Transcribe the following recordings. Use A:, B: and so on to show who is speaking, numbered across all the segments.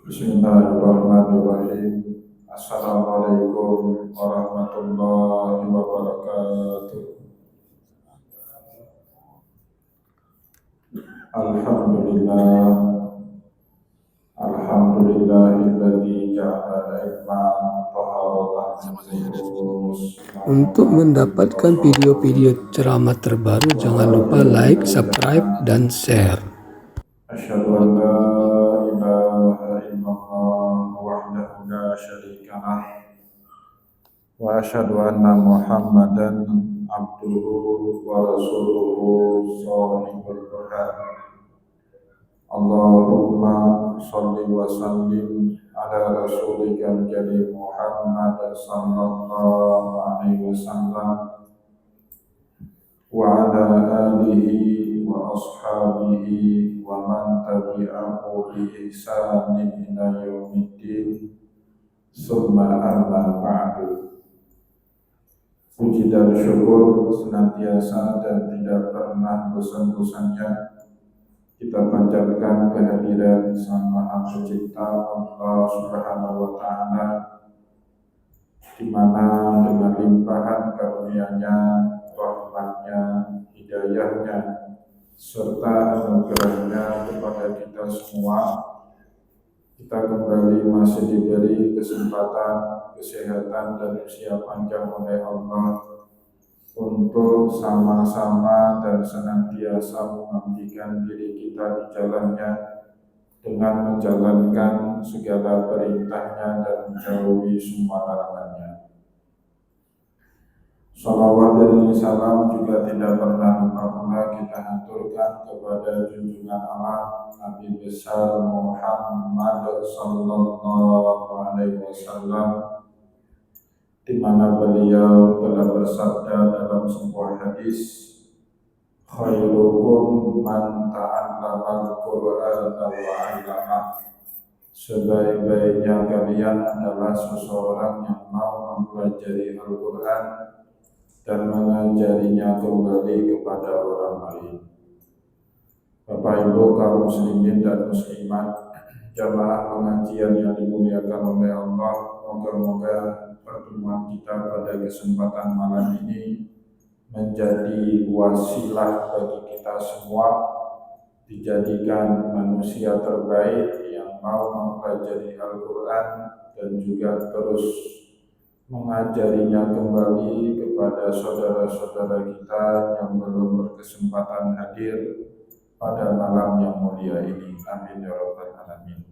A: Bismillahirrahmanirrahim. Assalamualaikum warahmatullahi wabarakatuh. Alhamdulillah, alhamdulillahilladzi ja'ala ilman taharatan khusus.
B: Untuk mendapatkan video-video ceramah terbaru, jangan lupa like, subscribe, dan share.
A: Asyhadu an la ilaha illallah wahdahu la syarika lah wa asyhadu anna Muhammadan abduhu wa rasuluhu shahibul burhan. Allahumma sholli wa sallim ala rasulika karim Muhammad sallallahu alaihi wasallam wa ala alihi wa ashabihi wa man tabi'ahu bi ihsanin ila yaumiddin. Summa amma ba'du. Puji dan syukur senantiasa dan tidak pernah bosan-bosannya kita panjatkan kehadiran Sang Maha Pencipta Allah Subhanahu wa Ta'ala, di mana dengan limpahan karunia-Nya, rahmat-Nya, hidayah-Nya, serta anugerah-Nya kepada kita semua, kita kembali masih diberi kesempatan, kesehatan, dan usia panjang oleh Allah untuk sama-sama dan senantiasa mengabdikan diri kita di jalannya dengan menjalankan segala perintahnya dan menjauhi semua larangannya. Salawat dan salam juga tidak pernah lupa pula kita haturkan kepada junjungan Allah Nabi besar Muhammad sallallahu alaihi wasallam, di mana beliau telah bersabda dalam sebuah hadis, khairukum man ta'allama al-Qur'ana wa 'allamah. Sebaik-baiknya kalian adalah seseorang yang mau mempelajari Al-Quran dan mengajarinya kembali kepada orang lain. Bapak Ibu kaum muslimin dan muslimat, jamaah pengajian yang dimuliakan oleh Allah, moga-moga pertemuan kita pada kesempatan malam ini menjadi wasilah bagi kita semua, dijadikan manusia terbaik yang mau mempelajari Al-Quran dan juga terus mengajarinya kembali kepada saudara-saudara kita yang belum berkesempatan hadir pada malam yang mulia ini. Amin ya rabbal alamin.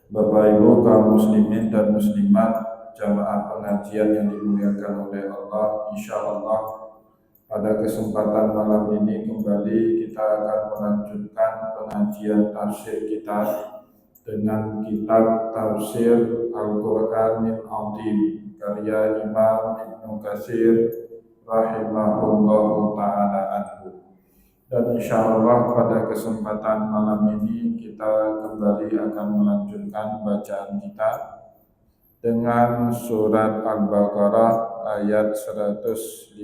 A: Bapak Ibu kaum muslimin dan muslimat, jamaah pengajian yang dimuliakan oleh Allah, insyaallah pada kesempatan malam ini kembali kita akan melanjutkan pengajian tafsir kita dengan kitab Tafsir Al-Qur'anil Azim karya Imam Ibnu Katsir rahimahullahu ta'ala anhu. Dan insyaallah pada kesempatan malam ini kita kembali akan melanjutkan bacaan kita dengan surat Al-Baqarah ayat 158,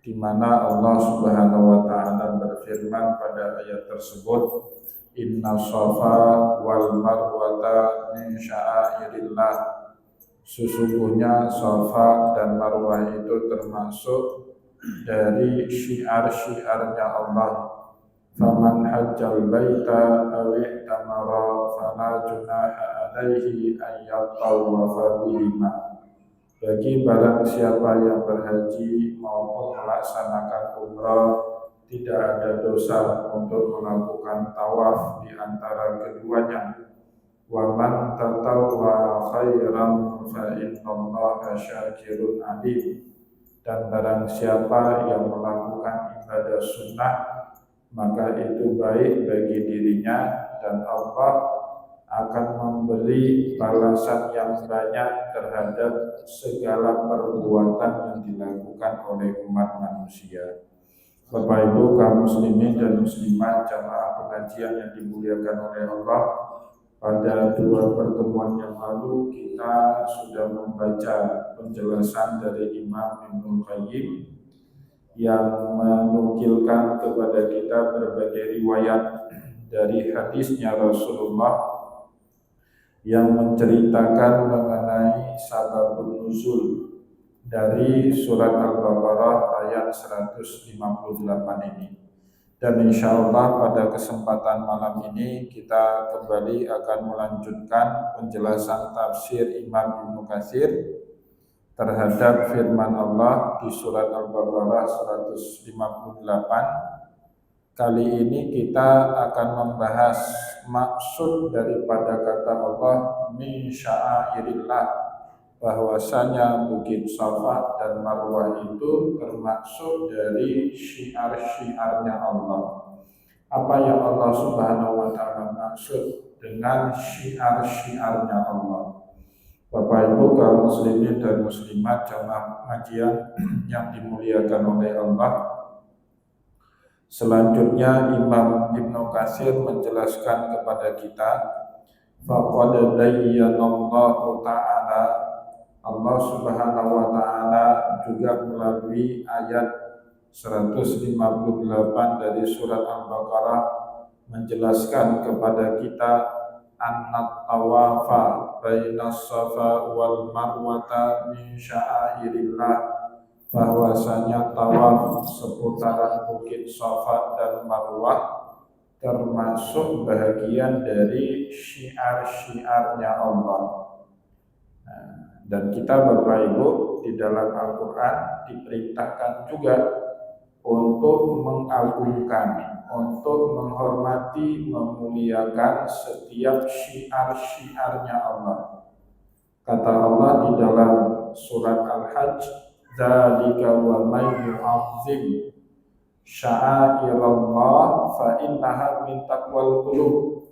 A: di mana Allah Subhanahu wa Ta'ala berfirman pada ayat tersebut, Inna Safa wal Marwata min sya'airillah. Sesungguhnya Safa dan Marwah itu termasuk dari syiar-syiarnya Allah. Faman hajjal baita aw i'tamara fala junaha alaihi an yatawafa bihima. Bagi barang siapa yang berhaji maupun melaksanakan umrah, tidak ada dosa untuk melakukan tawaf di antara keduanya. Wa man tatawwa khairan fa innallaha syakirun alim. Dan barang siapa yang melakukan ibadah sunnah, maka itu baik bagi dirinya dan Allah akan memberi balasan yang banyak terhadap segala perbuatan yang dilakukan oleh umat manusia. Bapak Ibu kaum muslimin dan muslimat, jamaah pengajian yang dimuliakan oleh Allah, pada dua pertemuan yang lalu kita sudah membaca penjelasan dari Imam Ibnu Qayyim yang menukilkan kepada kita berbagai riwayat dari hadisnya Rasulullah yang menceritakan mengenai sababun nuzul dari surat Al-Baqarah ayat 158 ini. Dan insya Allah pada kesempatan malam ini kita kembali akan melanjutkan penjelasan tafsir Imam Ibnu Katsir terhadap firman Allah di surat Al-Baqarah 158. Kali ini kita akan membahas maksud daripada kata Allah min sya'airillah, bahwasanya Bukit Safa dan Marwah itu termasuk dari syiar-syiarnya Allah. Apa yang Allah Subhanahu wa taala maksud dengan syiar-syiarnya Allah? Bapak Ibu kaum muslimin dan muslimat jamaah pengajian yang dimuliakan oleh Allah. Selanjutnya Imam Ibnu Katsir menjelaskan kepada kita, faqad bayyanallahu ta'ala, Allah Subhanahu wa taala juga melalui ayat 158 dari surat Al-Baqarah menjelaskan kepada kita annat tawafa bainas safa wal marwata min sya'airillah, bahwasanya tawaf seputaran Bukit Safa dan Marwah termasuk bahagian dari syiar-syiarnya Allah. Dan kita Bapak Ibu di dalam Al-Quran diperintahkan juga untuk mengagungkan, untuk menghormati, memuliakan setiap syiar-syiarnya Allah. Kata Allah di dalam surat Al-Hajj, dzalika wa may yu'azzim sya'airallah fa innaha min taqwal qulub.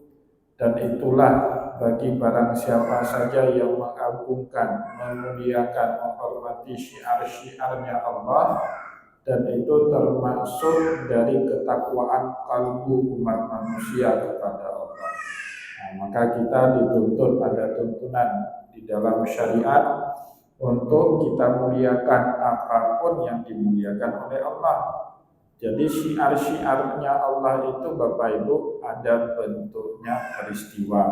A: Dan itulah bagi barang siapa saja yang mengagungkan, memuliakan, menghormati syiar-syiarnya Allah, dan itu termasuk dari ketakwaan kalbu umat manusia kepada Allah. Maka kita dituntut, ada tuntunan di dalam syariat untuk kita muliakan apapun yang dimuliakan oleh Allah. Jadi syiar-syiarnya Allah itu Bapak Ibu ada bentuknya peristiwa,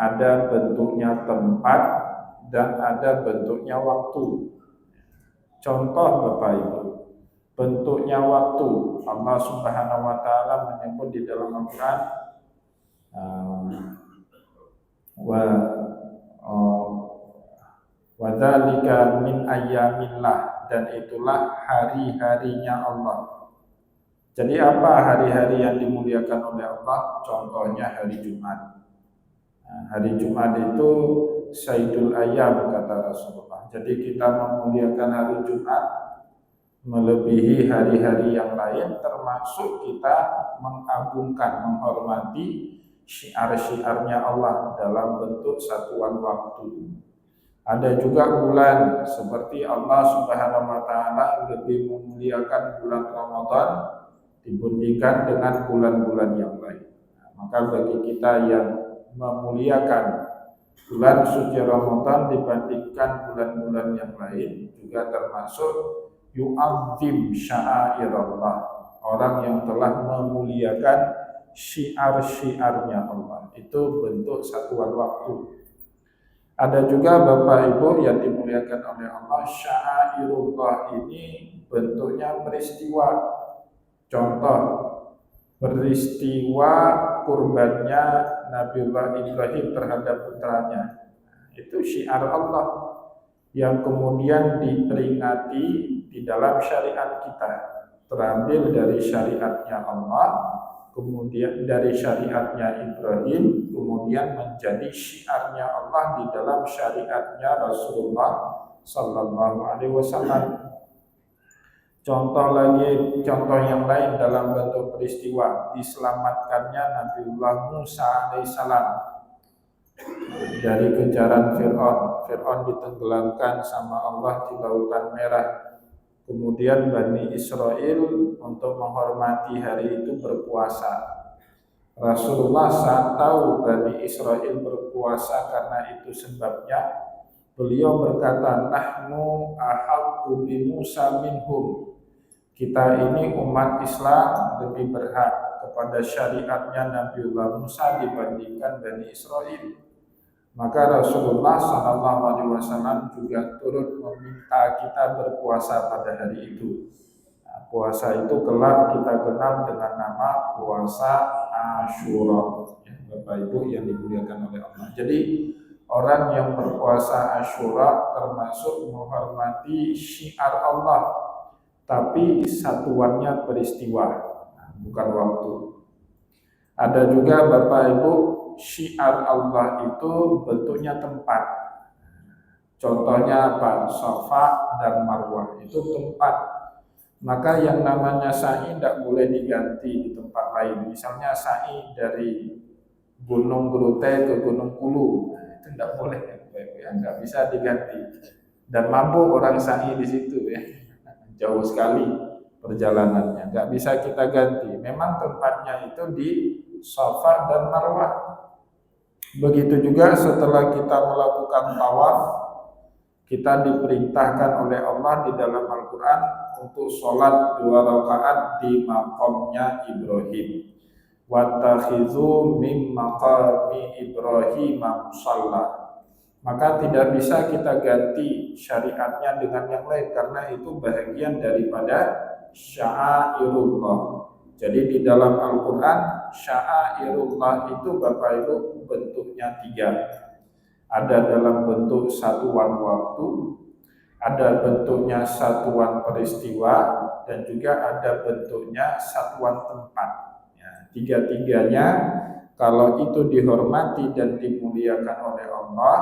A: ada bentuknya tempat, dan ada bentuknya waktu. Contoh Bapak Ibu, bentuknya waktu, Allah Subhanahu wa taala menyebut di dalam Al-Qur'an wa dzalika min ayyamillah, dan itulah hari-harinya Allah. Jadi apa hari-hari yang dimuliakan oleh Allah? Contohnya hari Jumat. Hari Jumat itu Sayyidul Ayyam kata Rasulullah. Jadi kita memuliakan hari Jumat melebihi hari-hari yang lain, termasuk kita mengagungkan, menghormati syiar-syiarnya Allah dalam bentuk satuan waktu. Ada juga bulan, seperti Allah Subhanahu wa taala lebih memuliakan bulan Ramadan dibandingkan dengan bulan-bulan yang lain. Maka bagi kita yang memuliakan bulan suci Ramadan dibandingkan bulan-bulan yang lain, juga termasuk yu'azzim sya'airallah, orang yang telah memuliakan syiar-syiarnya Allah. Itu bentuk satuan waktu. Ada juga Bapak Ibu yang dimuliakan oleh Allah, sya'airullah ini bentuknya peristiwa. Contoh, peristiwa kurbannya Nabiullah Ibrahim terhadap putranya. Itu syiar Allah yang kemudian diperingati di dalam syariat kita. Terambil dari syariatnya Allah, kemudian dari syariatnya Ibrahim, kemudian menjadi syiarnya Allah di dalam syariatnya Rasulullah Sallallahu Alaihi Wasallam. Contoh yang lain dalam bentuk peristiwa, diselamatkannya Nabiullah Musa alaihissalam dari kejaran Fir'aun. Fir'aun ditenggelamkan sama Allah di Lautan Merah. Kemudian Bani Israel untuk menghormati hari itu berpuasa. Rasulullah saat tahu Bani Israel berpuasa karena itu sebabnya, beliau berkata, nahnu ahaqqu bi Musa minhum. Kita ini umat Islam lebih berhak kepada syariatnya Nabiullah Musa dibandingkan Bani Israel. Maka Rasulullah SAW juga turut meminta kita berpuasa pada hari itu. Nah, puasa itu kelak kita kenal dengan nama puasa Asyura. Ya, Bapak Ibu yang dimuliakan oleh Allah. Jadi orang yang berpuasa Asyura termasuk menghormati syiar Allah, tapi satuannya peristiwa, bukan waktu. Ada juga Bapak Ibu, syiar Allah itu bentuknya tempat. Contohnya apa? Safa dan Marwah itu tempat. Maka yang namanya sa'i tidak boleh diganti di tempat lain. Misalnya sa'i dari Gunung Gerute ke Gunung Kulu, itu tidak boleh, ya, nggak bisa diganti. Dan mabuk orang sa'i di situ, ya. Jauh sekali perjalanannya, nggak bisa kita ganti. Memang tempatnya itu di Safa dan Marwah. Begitu juga setelah kita melakukan tawaf, kita diperintahkan oleh Allah di dalam Al-Quran untuk sholat 2 rakaat di maqamnya Ibrahim. Wattakhidhu min maqami Ibrahim musalla. Maka tidak bisa kita ganti syariatnya dengan yang lain karena itu bahagian daripada sya'airullah. Jadi di dalam Al-Quran sya'airullah itu Bapak Ibu bentuknya 3. Ada dalam bentuk satuan waktu, ada bentuknya satuan peristiwa, dan juga ada bentuknya satuan tempat. Ya, 3-tiganya kalau itu dihormati dan dimuliakan oleh Allah,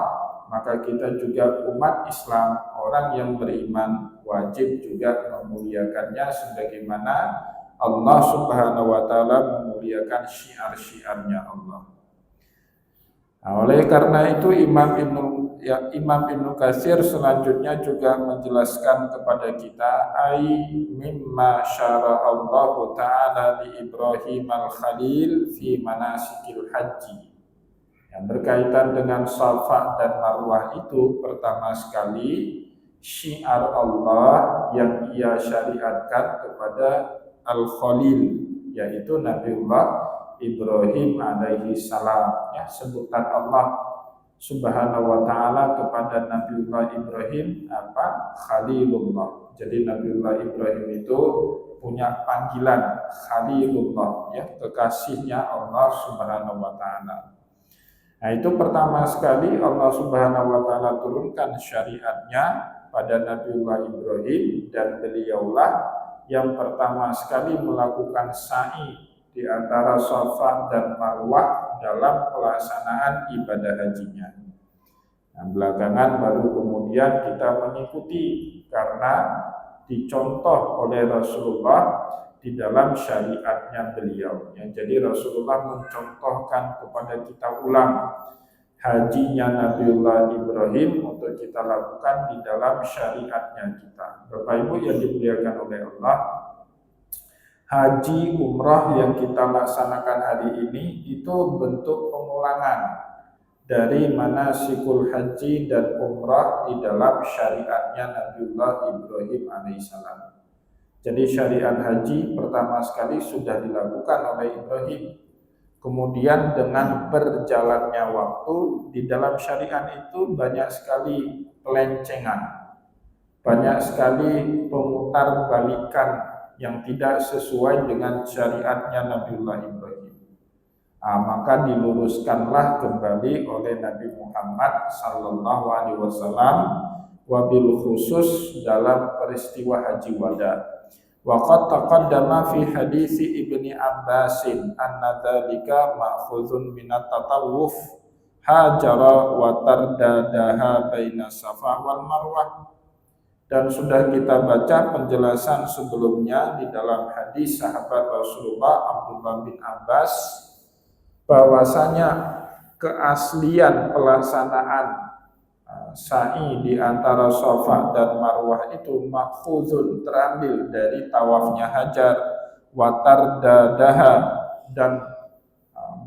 A: maka kita juga umat Islam, orang yang beriman, wajib juga memuliakannya sebagaimana Allah Subhanahu wa Ta'ala memuliakan syiar-syiarnya Allah. Nah, oleh karena itu Imam Ibnu Katsir selanjutnya juga menjelaskan kepada kita mimma syara Allah Ta'ala li Ibrahim al-Khalil fi manasikil haji. Yang berkaitan dengan Safa dan Marwah itu pertama sekali syiar Allah yang ia syariatkan kepada Al-Khalil, yaitu Nabiullah Ibrahim alaihi salam. Ya, sebutan Allah Subhanahu wa Ta'ala kepada Nabiullah Ibrahim apa? Khalilullah. Jadi Nabiullah Ibrahim itu punya panggilan Khalilullah, ya, kekasihnya Allah Subhanahu wa Ta'ala. Nah, itu pertama sekali Allah Subhanahu wa Ta'ala turunkan syariatnya pada Nabiullah Ibrahim, dan beliaulah yang pertama sekali melakukan sa'i di antara Safa dan Marwah dalam pelaksanaan ibadah hajinya. Nah, belakangan baru kemudian kita mengikuti karena dicontoh oleh Rasulullah di dalam syariatnya beliau. Jadi Rasulullah mencontohkan kepada kita ulang hajinya Nabiullah Ibrahim untuk kita lakukan di dalam syariatnya kita. Bapak Ibu yang dimuliakan oleh Allah, haji umrah yang kita laksanakan hari ini itu bentuk pengulangan dari manasikul haji dan umrah di dalam syariatnya Nabiullah Ibrahim alaihissalam. Jadi syariat haji pertama sekali sudah dilakukan oleh Ibrahim. Kemudian dengan berjalannya waktu di dalam syariat itu banyak sekali pelencengan, banyak sekali pemutar balikan yang tidak sesuai dengan syariatnya Nabiullah Ibrahim. Maka diluruskanlah kembali oleh Nabi Muhammad sallallahu alaihi wasallam, wabil khusus dalam peristiwa haji wada. Waqad taqaddama fi hadisi Ibni Abbasin anna dzalika ma'khuzun minat tatawuf hajara wa tardadaha baina Safa wal Marwah. Dan sudah kita baca penjelasan sebelumnya di dalam hadis sahabat Rasulullah Abdullah bin Abbas bahwasanya keaslian pelaksanaan sa'i di antara Safa dan Marwah itu makhuzun, terambil dari tawafnya Hajar, watar dadaha, dan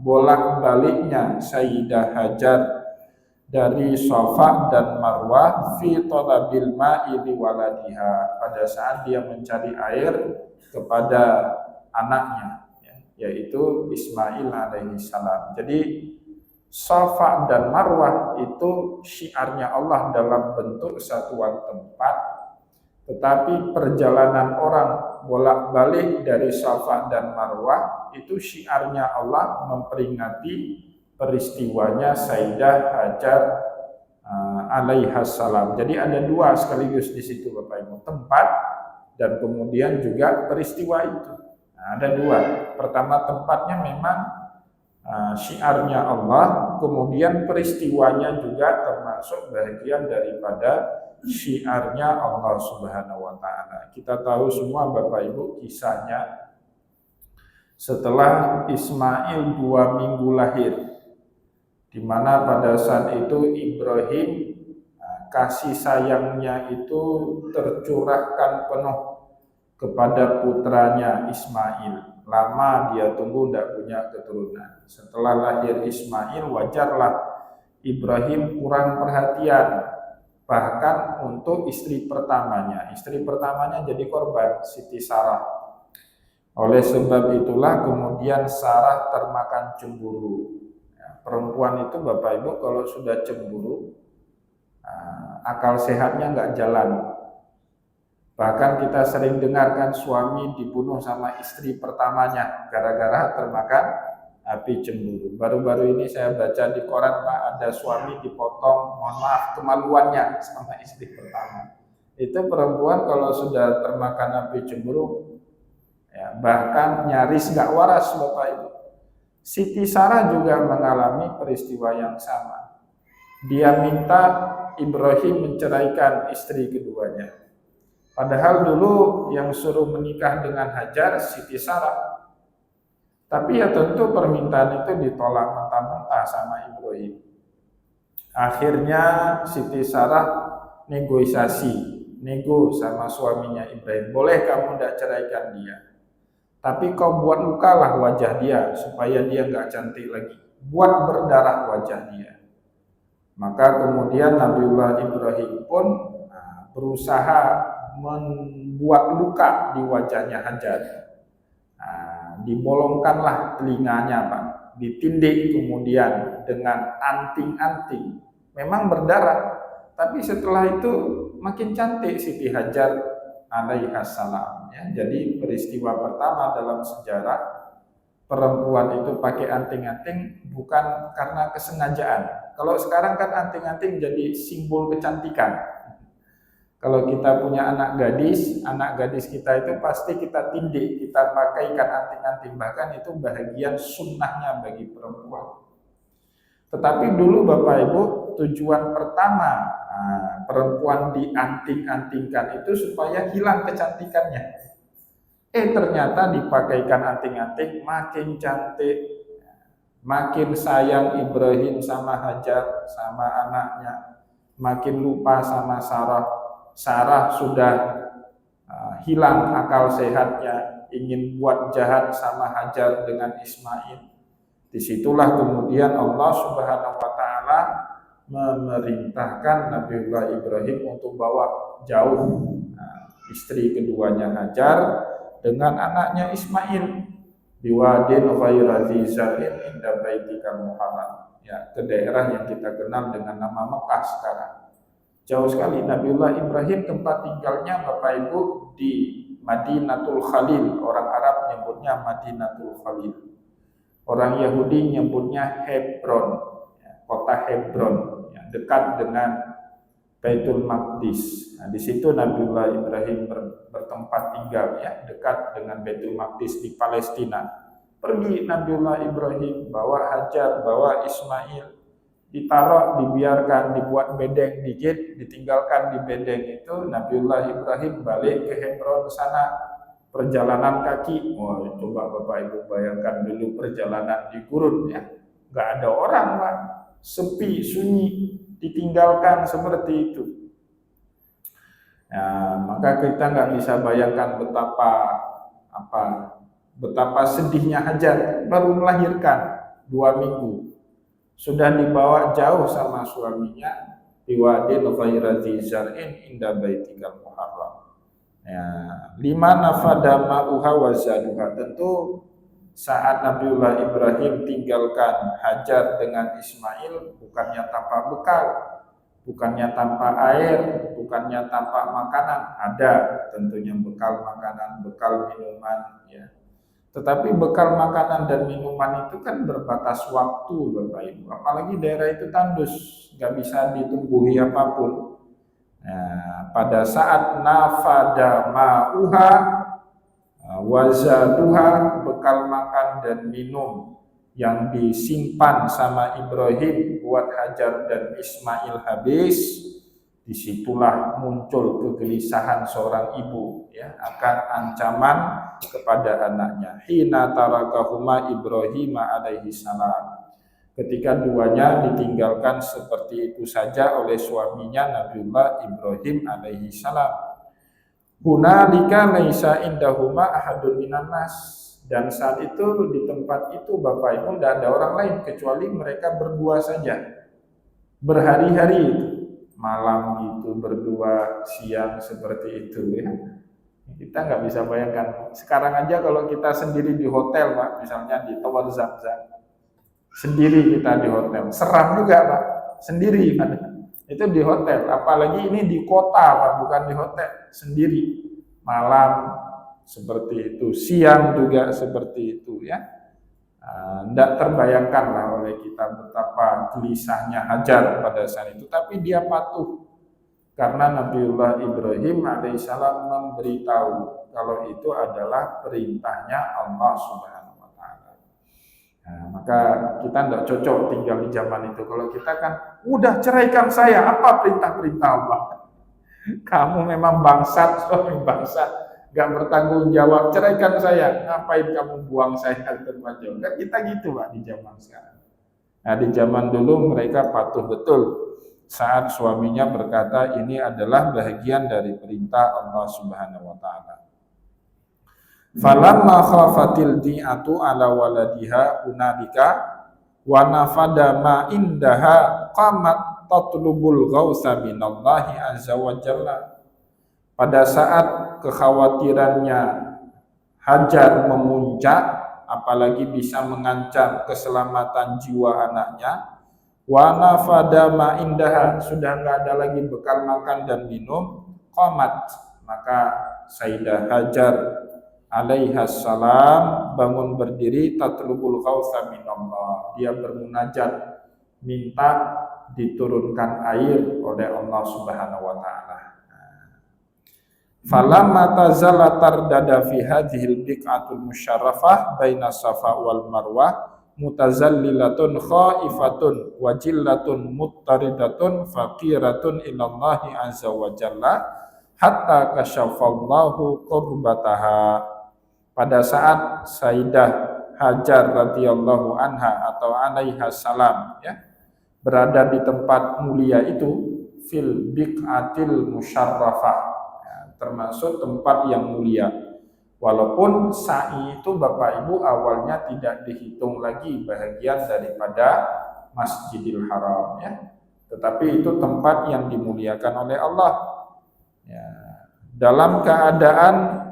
A: bolak-baliknya Sayyidah Hajar dari Safa dan Marwah fi talabil ma'i li waladiha, pada saat dia mencari air kepada anaknya, yaitu Ismail alaihi salam. Jadi Safa dan Marwah itu syiarnya Allah dalam bentuk satuan tempat, tetapi perjalanan orang bolak-balik dari Safa dan Marwah itu syiarnya Allah memperingati peristiwanya Sayyidah Hajar alaihissalam. Jadi ada dua sekaligus di situ Bapak Ibu, tempat dan kemudian juga peristiwa itu. Nah, ada dua. Pertama tempatnya memang syiarnya Allah, kemudian peristiwanya juga termasuk bagian daripada syiarnya Allah Subhanahu wa taala. Kita tahu semua Bapak Ibu kisahnya setelah Ismail 2 minggu lahir, di mana pada saat itu Ibrahim kasih sayangnya itu tercurahkan penuh kepada putranya Ismail. Lama dia tunggu tidak punya keturunan. Setelah lahir Ismail, wajarlah Ibrahim kurang perhatian, bahkan untuk istri pertamanya. Istri pertamanya jadi korban, Siti Sarah. Oleh sebab itulah kemudian Sarah termakan cemburu. Perempuan itu Bapak Ibu kalau sudah cemburu, akal sehatnya nggak jalan. Bahkan kita sering dengarkan suami dibunuh sama istri pertamanya gara-gara termakan api cemburu. Baru-baru ini saya baca di koran Pak, ada suami dipotong, mohon maaf, kemaluannya sama istri pertama. Itu perempuan kalau sudah termakan api cemburu, bahkan nyaris nggak waras Bapak Ibu. Siti Sarah juga mengalami peristiwa yang sama. Dia minta Ibrahim menceraikan istri keduanya. Padahal dulu yang suruh menikah dengan Hajar Siti Sarah. Tapi ya tentu permintaan itu ditolak mentah-mentah sama Ibrahim. Akhirnya Siti Sarah nego sama suaminya Ibrahim. Boleh kamu tidak ceraikan dia, tapi kau buat lukalah wajah dia supaya dia nggak cantik lagi. Buat berdarah wajah dia. Maka kemudian Nabiullah Ibrahim pun berusaha membuat luka di wajahnya Hajar. Dibolongkanlah telinganya Pak, ditindik kemudian dengan anting-anting. Memang berdarah, tapi setelah itu makin cantik Siti Hajar alaihissalam. Jadi peristiwa pertama dalam sejarah perempuan itu pakai anting-anting bukan karena kesengajaan. Kalau sekarang kan anting-anting jadi simbol kecantikan. Kalau kita punya anak gadis kita itu pasti kita tindik, kita pakaikan anting-anting, bahkan itu bahagian sunnahnya bagi perempuan. Tetapi dulu Bapak Ibu, tujuan pertama perempuan dianting-antingkan itu supaya hilang kecantikannya. Ternyata dipakaikan anting-anting makin cantik, makin sayang Ibrahim sama Hajar, sama anaknya, makin lupa sama Sarah. Sarah sudah hilang akal sehatnya, ingin buat jahat sama Hajar dengan Ismail. Disitulah kemudian Allah Subhanahu wa taala memerintahkan Nabiullah Ibrahim untuk bawa jauh istri keduanya Hajar dengan anaknya Ismail biwadin ghaira dzi zar'in inda baitika muharram, ke daerah yang kita kenal dengan nama Mekah sekarang. Jauh sekali. Nabiullah Ibrahim tempat tinggalnya Bapak Ibu di Madinatul Khalil. Orang Arab nyebutnya Madinatul Khalil. Orang Yahudi nyebutnya Hebron, kota Hebron, dekat dengan Baitul Maqdis. Di situ Nabiullah Ibrahim bertempat tinggal, dekat dengan Baitul Maqdis di Palestina. Pergi Nabiullah Ibrahim, bawa Hajar, bawa Ismail, ditaruh, dibiarkan, dibuat bedeng dikit, ditinggalkan di bedeng itu. Nabiullah Ibrahim balik ke Hebron sana, perjalanan kaki. Coba Bapak Ibu bayangkan dulu perjalanan di gurun, nggak ada orang Pak, sepi, sunyi, ditinggalkan seperti itu. Maka kita nggak bisa bayangkan betapa sedihnya Hajar, baru melahirkan 2 minggu. sudah dibawa jauh sama suaminya biwadin ghairi zar'in inda baitikal muharram. Ya, lima nafada ma'uha wa zaduha. Tentu saat Nabiullah Ibrahim tinggalkan Hajar dengan Ismail bukannya tanpa bekal, bukannya tanpa air, bukannya tanpa makanan, ada tentunya bekal makanan, bekal minuman, ya. Tetapi bekal makanan dan minuman itu kan berbatas waktu, Bapak Ibu. Apalagi daerah itu tandus, nggak bisa ditumbuhi apapun. Nah, pada saat nafada ma'uha wazaduha, bekal makan dan minum yang disimpan sama Ibrahim buat Hajar dan Ismail habis, disitulah muncul kegelisahan seorang ibu, ya, akan ancaman kepada anaknya. Hina tarakahuma Ibrahim alaihi salam, ketika duanya ditinggalkan seperti itu saja oleh suaminya Nabiullah Ibrahim alaihi salam. Hunalika laisa indahuma ahadun minan nas, dan saat itu di tempat itu Bapak Ibu tidak ada orang lain kecuali mereka berdua saja. Berhari-hari itu, malam itu berdua, siang seperti itu, ya. Kita nggak bisa bayangkan. Sekarang aja kalau kita sendiri di hotel, Pak, misalnya di Tower Zamzam, sendiri kita di hotel, seram juga, Pak, sendiri kan. Itu di hotel, apalagi ini di kota, Pak, bukan di hotel, sendiri. Malam seperti itu, siang juga seperti itu, ya. Tidak terbayangkan lah oleh kita betapa gelisahnya Hajar pada saat itu, tapi dia patuh karena Nabiullah Ibrahim alaihissalam memberitahu kalau itu adalah perintahnya Allah Subhanahu wa Ta'ala. Nah, maka kita tidak cocok tinggal di zaman itu. Kalau kita kan udah ceraikan saya, apa perintah-perintah Allah? Kamu memang bangsat, suami bangsat, gak bertanggung jawab, ceraikan saya, ngapain kamu buang saya ke tempat jauh? Kan kita gitu, Pak, di zaman sekarang. Nah, di zaman dulu mereka patuh betul saat suaminya berkata ini adalah bagian dari perintah Allah Subhanahu wa Ta'ala. Falamma khafatil di'atu ala waladiha unadika wa nafada ma indaha qamat tatlubul ghausa minallahi azza wa jalla. Pada saat kekhawatirannya Hajar memuncak, apalagi bisa mengancam keselamatan jiwa anaknya, wa nafada ma indaha, sudah nggak ada lagi bekal makan dan minum, qamat, maka Sayyidah Hajar alaihas salam bangun berdiri, tatlubul ghausa minallah, dia bermunajat minta diturunkan air oleh Allah Subhanahu wa Ta'ala. Falamma tazala tardada fi hadhil biq'atul musyarrafah baina Safa wal Marwah mutazallilatun khaifatun wajillatun muttaridatun faqiratun ilallahi azza wa jalla hatta kasyafallahu qurbataha. Pada saat Sayyidah Hajar radhiyallahu anha atau alaiha salam, ya, berada di tempat mulia itu, fil biq'atil musyarrafah, ya, termasuk tempat yang mulia. Walaupun sa'i itu Bapak Ibu awalnya tidak dihitung lagi bahagian daripada Masjidil Haram, ya, tetapi itu tempat yang dimuliakan oleh Allah, ya, dalam keadaan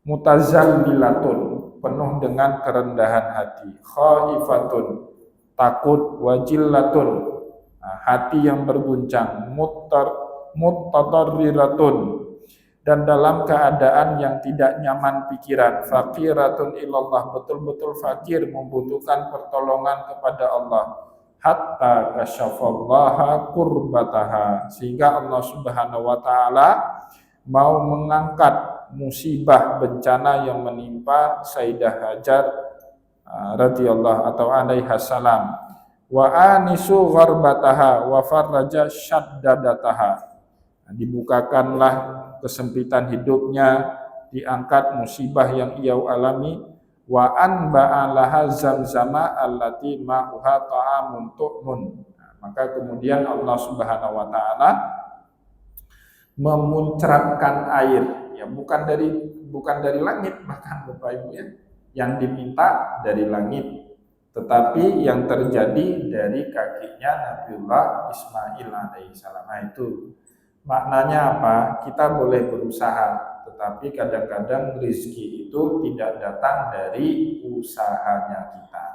A: mutazallilatun, penuh dengan kerendahan hati, khaifatun, takut, wajillatun, hati yang berguncang, muttadarriratun, dan dalam keadaan yang tidak nyaman pikiran, faqiratun ilallah, betul-betul fakir, membutuhkan pertolongan kepada Allah, hatta kasyafallaha kurbataha, sehingga Allah Subhanahu wa Ta'ala mau mengangkat musibah bencana yang menimpa Sayyidah Hajar radhiyallahu atau alaiha salam, wa anisu gharbataha wa farraja syaddadataha, dibukakanlah kesempitan hidupnya, diangkat musibah yang ia alami, wa anba'alaha zamzama allati ma'uha ta'amun tu'mun. Maka kemudian Allah Subhanahu wa Ta'ala memuncratkan air, ya, bukan dari langit, bahkan Bapak Ibu, ya, yang diminta dari langit, tetapi yang terjadi dari kakinya Nabiullah Ismail alaihissalam. Nah, itu maknanya apa? Kita boleh berusaha, tetapi kadang-kadang rezeki itu tidak datang dari usahanya kita.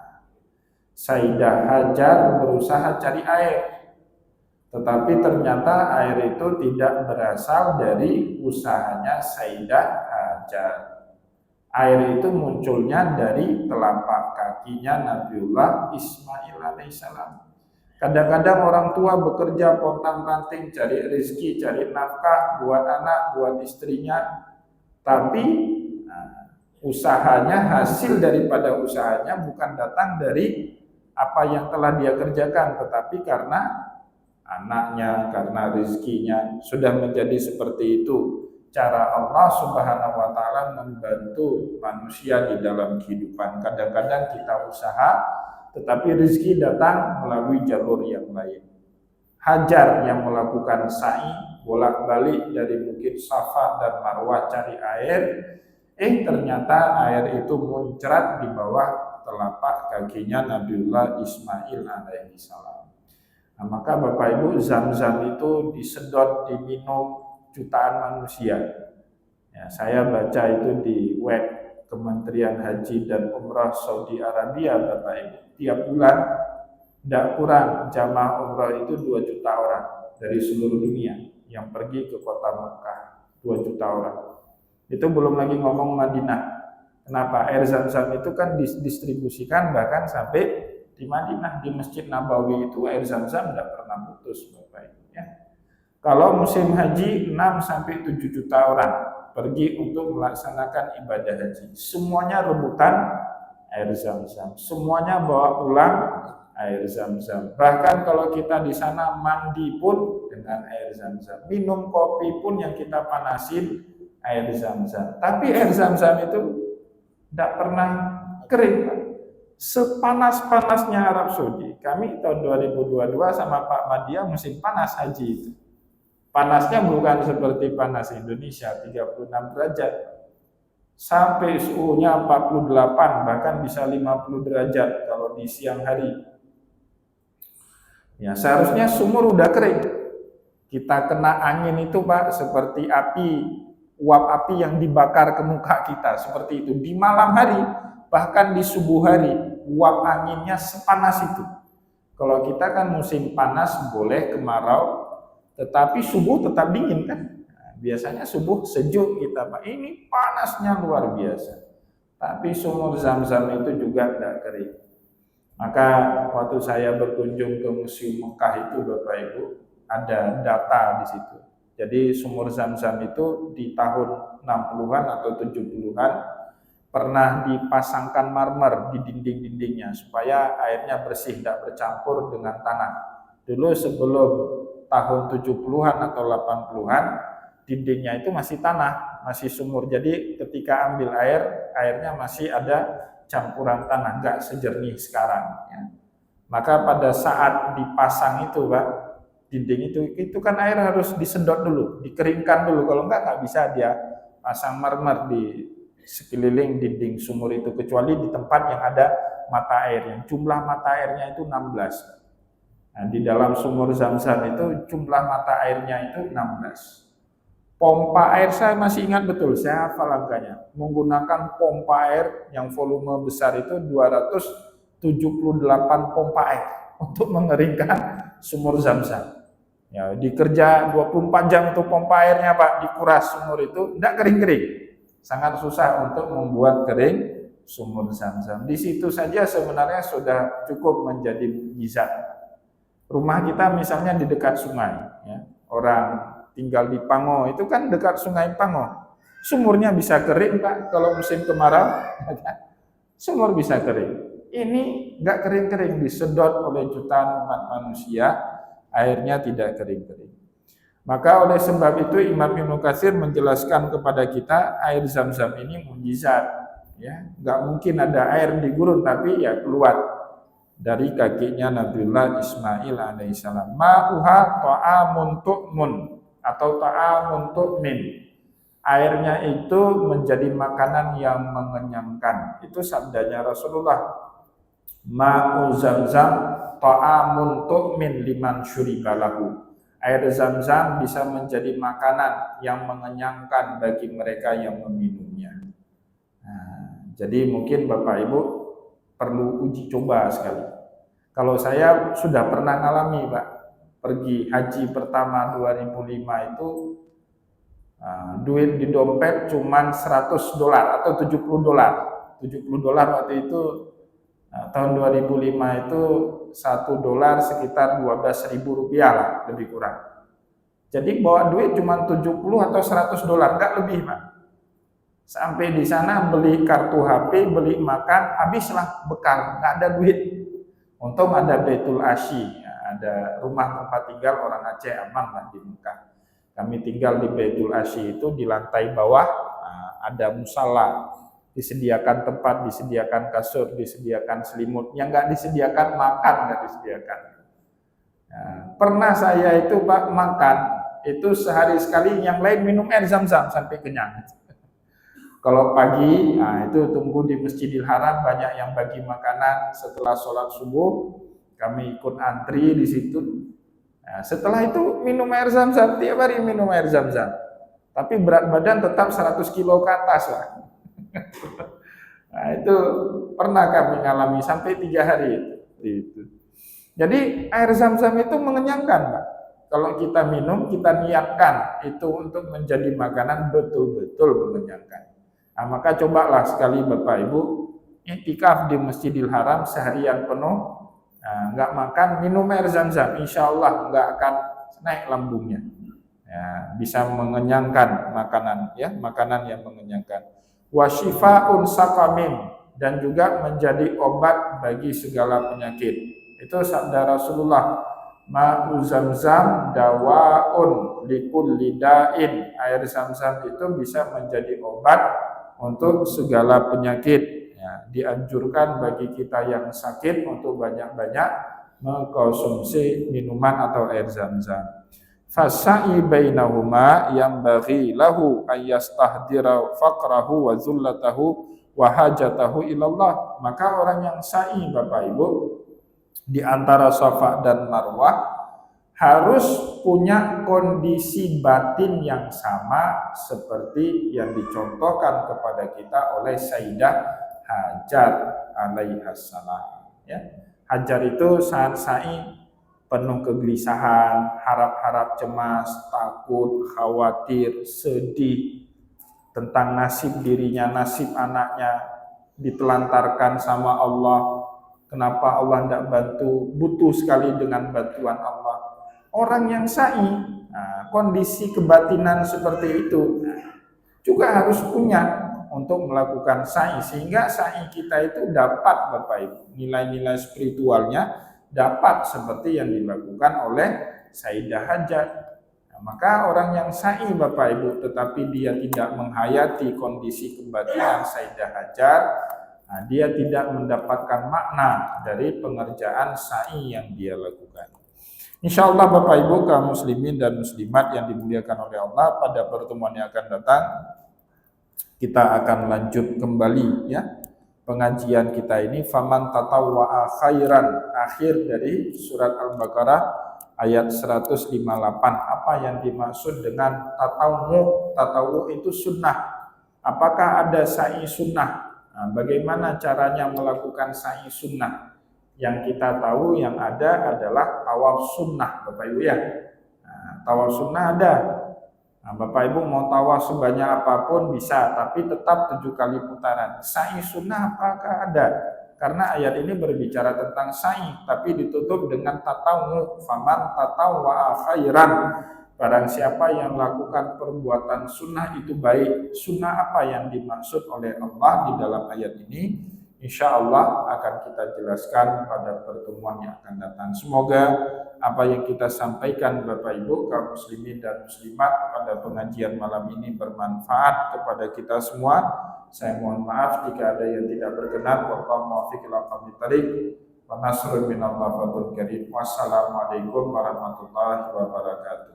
A: Sayyidah Hajar berusaha cari air, tetapi ternyata air itu tidak berasal dari usahanya Sayyidah Hajar. Air itu munculnya dari telapak kakinya Nabiullah Ismail alaihissalam. Kadang-kadang orang tua bekerja pontang-panting cari rezeki, cari nafkah buat anak, buat istrinya, tapi usahanya, hasil daripada usahanya bukan datang dari apa yang telah dia kerjakan, tetapi karena anaknya, karena rezekinya sudah menjadi seperti itu. Cara Allah Subhanahu wa taala membantu manusia di dalam kehidupan. Kadang-kadang kita usaha, tetapi rezeki datang melalui jalur yang lain. Hajar yang melakukan sa'i bolak-balik dari Bukit Safa dan Marwah cari air, ternyata air itu muncrat di bawah telapak kakinya Nabiullah Ismail alaihissalam. Nah, maka Bapak Ibu, Zam-Zam itu disedot, diminum jutaan manusia. Ya, saya baca itu di web Kementerian Haji dan Umrah Saudi Arabia, Bapak Ibu. Tiap bulan tidak kurang jamaah umrah itu 2 juta orang dari seluruh dunia yang pergi ke kota Mekah, 2 juta orang. Itu belum lagi ngomong Madinah. Kenapa? Air Zam-Zam itu kan didistribusikan bahkan sampai di Madinah, di Masjid Nabawi itu air Zam-Zam tidak pernah putus, Bapak Ibu. Ya. Kalau musim haji 6-7 juta orang pergi untuk melaksanakan ibadah haji. Semuanya rebutan air Zam-Zam. Semuanya bawa pulang air Zam-Zam. Bahkan kalau kita di sana mandi pun dengan air Zam-Zam. Minum kopi pun yang kita panasin air Zam-Zam. Tapi air Zam-Zam itu tidak pernah kering, Pak. Sepanas-panasnya Arab Saudi. Kami tahun 2022 sama Pak Madia musim panas haji itu. Panasnya bukan seperti panas Indonesia 36 derajat. Sampai suhunya 48 bahkan bisa 50 derajat kalau di siang hari. Ya, seharusnya sumur udah kering. Kita kena angin itu, Pak, seperti api, uap api yang dibakar ke muka kita, seperti itu. Di malam hari, bahkan di subuh hari, uap anginnya sepanas itu. Kalau kita kan musim panas boleh kemarau, tetapi subuh tetap dingin kan. Nah, biasanya subuh sejuk kita, Pak. Ini panasnya luar biasa. Tapi sumur Zam-Zam itu juga tidak kering. Maka waktu saya berkunjung ke Museum Mekah itu, Bapak Ibu, ada data di situ. Jadi sumur Zam-Zam itu di tahun 60-an atau 70-an pernah dipasangkan marmer di dinding-dindingnya supaya airnya bersih, tidak bercampur dengan tanah. Dulu sebelum tahun 70-an atau 80-an, dindingnya itu masih tanah, masih sumur. Jadi ketika ambil air, airnya masih ada campuran tanah, nggak sejernih sekarang. Ya. Maka pada saat dipasang itu, Pak, dinding itu kan air harus disedot dulu, dikeringkan dulu. Kalau nggak bisa dia pasang marmer di sekeliling dinding sumur itu, kecuali di tempat yang ada mata air. Yang jumlah mata airnya itu 16. Nah, di dalam sumur Zam-Zam itu jumlah mata airnya itu 16. Pompa air saya masih ingat betul, saya hafal angkanya. Menggunakan pompa air yang volume besar itu 278 pompa air untuk mengeringkan sumur Zam-Zam. Ya, dikerja 24 jam itu pompa airnya, Pak, dikuras sumur itu, tidak kering-kering. Sangat susah untuk membuat kering sumur Zam-Zam. Di situ saja sebenarnya sudah cukup menjadi mukjizat. Rumah kita misalnya di dekat sungai, ya. Orang tinggal di Pango, itu kan dekat sungai Pango. Sumurnya bisa kering, Pak, kalau musim kemarau. Sumur bisa kering. Ini nggak kering-kering, disedot oleh jutaan umat manusia, airnya tidak kering-kering. Maka oleh sebab itu Imam Ibnu Katsir menjelaskan kepada kita air Zam-Zam ini mukjizat. Ya, nggak mungkin ada air di gurun, tapi ya keluar dari kakinya Nabiullah Ismail alaihissalam. Ma'uha ta'amun tu'mun atau ta'amun tu'min. Airnya itu menjadi makanan yang mengenyangkan. Itu sabdanya Rasulullah. Ma'u Zamzam ta'amun tu'min liman syuribalahu. Air Zam-Zam bisa menjadi makanan yang mengenyangkan bagi mereka yang meminumnya. Nah, jadi mungkin Bapak Ibu perlu uji coba sekali. Kalau saya sudah pernah ngalami Pak, pergi haji pertama 2005 itu duit di dompet cuman $100 atau $70. $70 waktu itu tahun 2005 itu $1 sekitar Rp12.000 lah, lebih kurang. Jadi bawa duit cuma 70 atau $100, enggak lebih Pak. Sampai di sana beli kartu HP, beli makan, habislah bekal, enggak ada duit. Untung ada Baitul Asy, ada rumah tempat tinggal orang Aceh, aman lah di Mekah. Kami tinggal di Baitul Asy itu di lantai bawah, ada musala, disediakan tempat, disediakan kasur, disediakan selimut. Yang nggak disediakan makan, nggak disediakan. Nah, pernah saya itu Pak makan itu sehari sekali, yang lain minum air Zam-Zam sampai kenyang. Kalau pagi, itu tunggu di Masjidil Haram, banyak yang bagi makanan setelah sholat subuh, kami ikut antri di situ. Nah, setelah itu minum air Zam-Zam, tiap hari minum air Zam-Zam. Tapi berat badan tetap 100 kilo ke atas lah. Nah, itu pernah kami alami sampai 3 hari itu. Jadi air Zam-Zam itu mengenyangkan Pak. Kalau kita minum, kita niatkan itu untuk menjadi makanan betul-betul mengenyangkan. Nah, maka cobalah sekali Bapak Ibu iktikaf di Masjidil Haram seharian penuh, nggak makan, minum air Zam-Zam, insya Allah nggak akan naik lambungnya. Ya, bisa mengenyangkan makanan, ya, makanan yang mengenyangkan. Wasyifaun saqamin, dan juga menjadi obat bagi segala penyakit. Itu sabda Rasulullah, ma'u Zamzam dawaun likulli da'in. Air Zam-Zam itu bisa menjadi obat untuk segala penyakit. Ya, dianjurkan bagi kita yang sakit untuk banyak-banyak mengkonsumsi minuman atau air Zam-Zam. Fasa'i bainahuma yang bagi lahu ayyastahdira faqrahu wa zullatahu wa hajatahu ilallah. Maka orang yang sa'i Bapak Ibu di antara Safa dan Marwah harus punya kondisi batin yang sama seperti yang dicontohkan kepada kita oleh Sayyidah Hajar alaihassalam. Ya. Hajar itu saat sa'i penuh kegelisahan, harap-harap cemas, takut, khawatir, sedih tentang nasib dirinya, nasib anaknya, ditelantarkan sama Allah. Kenapa Allah tidak bantu? Butuh sekali dengan bantuan Allah. Orang yang sa'i, kondisi kebatinan seperti itu juga harus punya untuk melakukan sa'i, sehingga sa'i kita itu dapat Bapak Ibu nilai-nilai spiritualnya dapat seperti yang dilakukan oleh Sayyidah Hajar. Nah, maka orang yang sa'i Bapak Ibu tetapi dia tidak menghayati kondisi kebatinan Sayyidah Hajar, dia tidak mendapatkan makna dari pengerjaan sa'i yang dia lakukan. Insya Allah Bapak Ibu kaum muslimin dan muslimat yang dimuliakan oleh Allah, pada pertemuan yang akan datang kita akan lanjut kembali ya pengajian kita ini. Faman tatawwa'a khairan, akhir dari surat Al-Baqarah ayat 158. Apa yang dimaksud dengan tatawwu? Tatawwu itu sunnah. Apakah ada sa'i sunnah? Bagaimana caranya melakukan sa'i sunnah? Yang kita tahu yang ada adalah tawaf sunnah Bapak Ibu ya. Tawaf sunnah ada. Bapak Ibu mau tawaf sebanyak apapun bisa, tapi tetap 7 kali putaran. Sa'i sunnah apakah ada? Karena ayat ini berbicara tentang sa'i, tapi ditutup dengan tatawwu. Faman tatawwa'a khairan. Barang siapa yang melakukan perbuatan sunnah itu baik. Sunnah apa yang dimaksud oleh Allah di dalam ayat ini? Insya Allah akan kita jelaskan pada pertemuan yang akan datang. Semoga apa yang kita sampaikan Bapak Ibu kaum muslimin dan muslimat pada pengajian malam ini bermanfaat kepada kita semua. Saya mohon maaf jika ada yang tidak berkenan. Wallahu muwaffiq ila aqwamit thoriq. Wa nasrun minallahi wa fadlun karim. Wassalamualaikum warahmatullahi wabarakatuh.